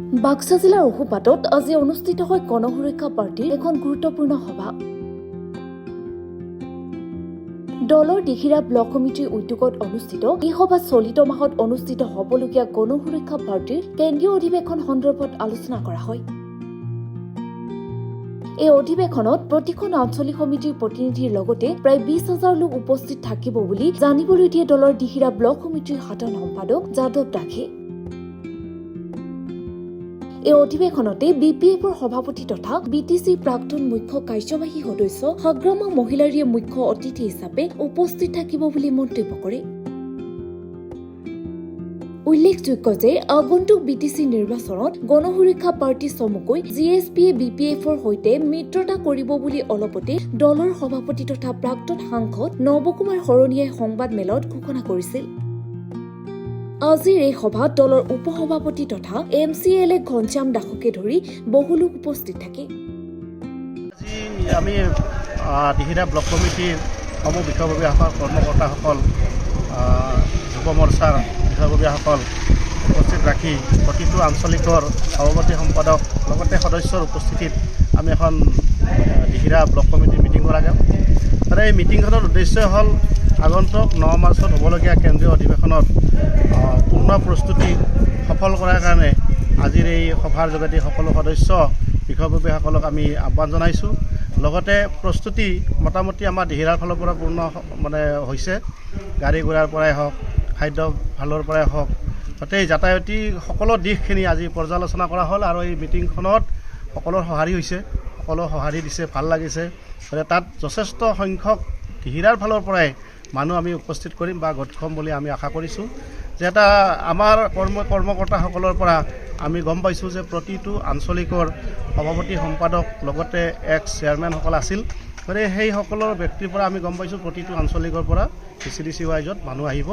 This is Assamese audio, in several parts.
বাক্সা জিলাৰ অহুপাতত আজি অনুষ্ঠিত হয় গণসুৰক্ষা পাৰ্টিৰ এখন গুৰুত্বপূৰ্ণ সভা। দলৰ দিহিৰা ব্লক কমিটিৰ উদ্যোগত অনুষ্ঠিত এই সভাত চলিত মাহত অনুষ্ঠিত হ'বলগীয়া গণসুৰক্ষা পাৰ্টিৰ কেন্দ্ৰীয় অধিৱেশন সন্দৰ্ভত আলোচনা কৰা হয়। এই অধিৱেশনত প্ৰতিখন আঞ্চলিক সমিতিৰ প্ৰতিনিধিৰ লগতে প্ৰায় 20,000 লোক উপস্থিত থাকিব বুলি জানিবলৈ দিয়ে দলৰ দিহিৰা ব্লক কমিটিৰ সাধাৰণ সম্পাদক যাদৱ দাসে। এই অধিৱেশনতে বিপিএফৰ সভাপতি তথা বিটিচি প্ৰাক্তন মুখ্য কাৰ্যবাহী সদস্য সংগ্ৰামা মহিলাৰীয়ে মুখ্য অতিথি হিচাপে উপস্থিত থাকিব বুলি মন্তব্য কৰে। উল্লেখযোগ্য যে আগন্তুক বিটিচি নিৰ্বাচনত গণসুৰক্ষা পাৰ্টি চমুকৈ জিএছপিয়ে বিপিএফৰ সৈতে মিত্ৰতা কৰিব বুলি অলপতে দলৰ সভাপতি তথা প্ৰাক্তন সাংসদ নৱকুমাৰ শৰণীয়াই সংবাদ মেলত ঘোষণা কৰিছিল। আজিৰ এই সভাত দলৰ উপসভাপতি তথা MCLA ঘনশ্যাম দাসকে ধৰি বহু লোক উপস্থিত থাকে। আমি দিহিৰা ব্লক কমিটিৰ সমূহ বিষয়ববীয়াসকল কৰ্মকৰ্তাসকল যুৱ মৰ্চাৰ বিষয়ববীয়াসকল উপস্থিত ৰাখি প্ৰতিটো আঞ্চলিকৰ সভাপতি সম্পাদক লগতে সদস্যৰ উপস্থিতিত আমি এখন দিহিৰা ব্লক কমিটিৰ মিটিং কৰা গ'ল। আৰু এই মিটিংখনৰ উদ্দেশ্য হ'ল আগন্তুক 9 মাৰ্চত হ'বলগীয়া কেন্দ্ৰীয় অধিৱেশনত পূৰ্ণ প্ৰস্তুতি সফল কৰাৰ কাৰণে আজিৰ এই সভাৰ যোগেদি সকলো সদস্য বিষয়ববীয়াসকলক আমি আহ্বান জনাইছোঁ। লগতে প্ৰস্তুতি মোটামুটি আমাৰ দিহিৰাৰ ফালৰ পৰা পূৰ্ণ হৈছে। গাড়ী ঘোঁৰাৰ পৰাই হওক, খাদ্য ভালৰ পৰাই হওক, গোটেই যাতায়তী সকলো দিশখিনি আজি পৰ্যালোচনা কৰা হ'ল। আৰু এই মিটিংখনত সকলোৰ সঁহাৰি হৈছে, সকলো সঁহাৰি দিছে, ভাল লাগিছে। তাত যথেষ্ট সংখ্যক দিহিৰাৰ ফালৰ পৰাই মানুহ আমি উপস্থিত কৰিম বা গোট খাম বুলি আমি আশা কৰিছোঁ। যে এটা আমাৰ কৰ্মকৰ্তাসকলৰ পৰা আমি গম পাইছোঁ যে প্ৰতিটো আঞ্চলিকৰ সভাপতি সম্পাদক লগতে এক্স চেয়াৰমেনসকল আছিল। গতিকে সেই সকলৰ ব্যক্তিৰ পৰা আমি গম পাইছোঁ প্ৰতিটো আঞ্চলিকৰ পৰা CDC ৱাইজত মানুহ আহিব।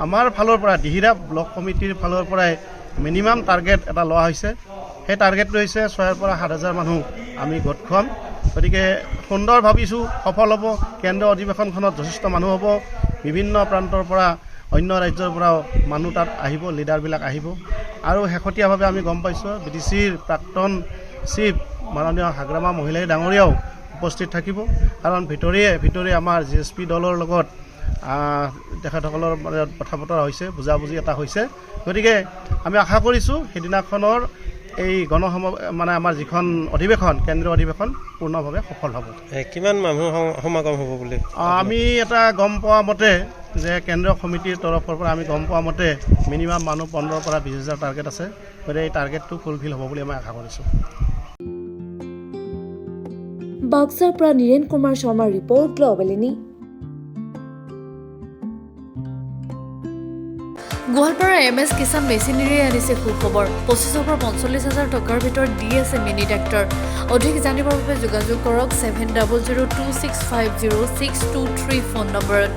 আমাৰ ফালৰ পৰা দিহিৰা ব্লক কমিটিৰ ফালৰ পৰাই মিনিমাম টাৰ্গেট এটা লোৱা হৈছে। সেই টাৰ্গেটটো হৈছে 6,000 পৰা 7,000 মানুহ আমি গোট খুৱাম। গতিকে সুন্দৰ ভাবিছোঁ, সফল হ'ব। কেন্দ্ৰীয় অধিৱেশনখনত যথেষ্ট মানুহ হ'ব। বিভিন্ন প্ৰান্তৰ পৰা অন্য ৰাজ্যৰ পৰাও মানুহ তাত আহিব, লিডাৰবিলাক আহিব। আৰু শেহতীয়াভাৱে আমি গম পাইছোঁ BTCৰ প্ৰাক্তন চিফ মাননীয় সংগ্ৰামা মহিলাৰী ডাঙৰীয়াও উপস্থিত থাকিব। কাৰণ ভিতৰে আমাৰ GSP দলৰ লগত তেখেতসকলৰ কথা বতৰা হৈছে, বুজাবুজি এটা হৈছে। গতিকে আমি আশা কৰিছোঁ সেইদিনাখনৰ এই আমাৰ যিখন অধিৱেশন, কেন্দ্ৰীয় অধিৱেশন পূৰ্ণভাৱে সফল হ'ব। কিমান মানুহ সমাগম হ'ব বুলি আমি এটা গম পোৱা মতে যে কেন্দ্ৰীয় সমিতিৰ তৰফৰ পৰা আমি গম পোৱা মতে মিনিমাম মানুহ 15,000 পৰা 20,000 টাৰ্গেট আছে। গতিকে এই টাৰ্গেটটো ফুলফিল হ'ব বুলি আমি আশা কৰিছোঁ। বাক্সাৰ পৰা নীৰেণ কুমাৰ শৰ্মাৰ report, global. Goalpara MS Kishan মেচিনেৰীয়ে আনিছে সুখবৰ। 25,000 পৰা 45,000 টকাৰ ভিতৰত দি আছে মিনি ট্ৰেক্টৰ। অধিক জানিবৰ বাবে যোগাযোগ কৰক 7002650623 ফোন নম্বৰত।